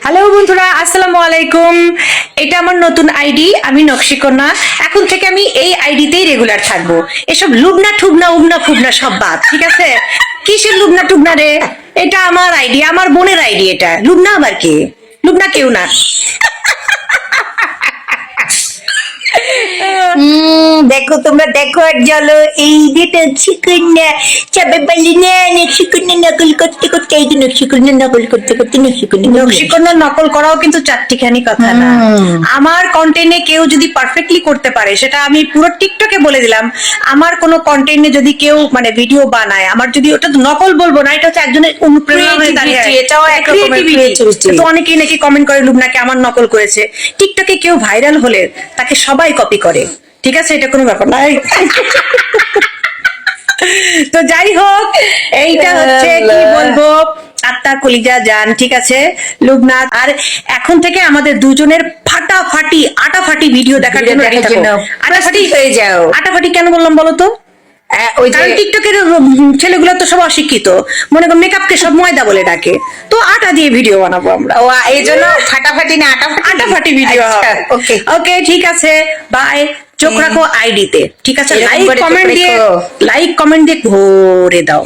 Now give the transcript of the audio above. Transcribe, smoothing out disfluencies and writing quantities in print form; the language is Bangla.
হ্যালো বন্ধুরা, আসসালামু আলাইকুম। এটা আমার নতুন আইডি, আমি নকশিকন্যা। এখন থেকে আমি এই আইডিতেই রেগুলার থাকবো। এসব লুবনা ঠুবনা উবনা ফুবনা সব বাদ, ঠিক আছে? কিসের লুবনা টুবনা রে? এটা আমার আইডি, আমার বোনের আইডি। এটা লুবনা আবার কে? লুবনা কেউ না। দেখো তোমরা দেখো আর চলো এই যে নকশিকন্যা চাপে পালি না নকশিকন্যা নকল করতে করতে এই যে নকশিকন্যা নকল করতে করতে নকশিকন্যা নকশিকন্যার নকল করাও কিন্তু চারটিখানি কথা না। আমার কন্টেন্টে কেউ যদি পারফেক্টলি করতে পারে, সেটা আমি পুরো টিকটকে বলে দিলাম। আমার কোনো কন্টেন্টে যদি কেউ মানে ভিডিও বানায়, আমার যদি ওটা নকল বলবো না, এটা হচ্ছে একজনের অনুপ্রেরণা হয়ে দাঁড়িয়ে। এটাও এক রকমের creativity। তো অনেকেই নাকি কমেন্ট করে লুবনাকে আমার নকল করেছে। টিকটকে কেউ ভাইরাল হলে তাকে সবাই কপি করে, ঠিক আছে? এটা কোনো ব্যাপার না। তো যাই হোক, এইটা হচ্ছে কি বলবো, আত্মা কলিজা জান, ঠিক আছে লুবনা। আর এখন থেকে আমাদের দুজনের ফাটাফাটি আটাফাটি ভিডিও দেখার জন্য ready থাকো। আটাফাটি হয়ে যাও। আটাফাটি কেন বললাম বলো তো? ওই যে কারণ টিকটকের ছেলেগুলো তো সব অশিক্ষিত, মনে করো মেকআপকে সব ময়দা বলে ডাকে। তো আটা দিয়ে ভিডিও বানাবো আমরা। ও এই জন্য ফাটাফাটি না আটাফাটি ভিডিও হবে। ওকে ওকে, ঠিক আছে, বাই। চোখ রাখো আইডিতে, ঠিক আছে? এরকম লাইক করে চোখ কমেন্ট দিয়ে রেখো। লাইক কমেন্ট দিয়ে ভরে দাও।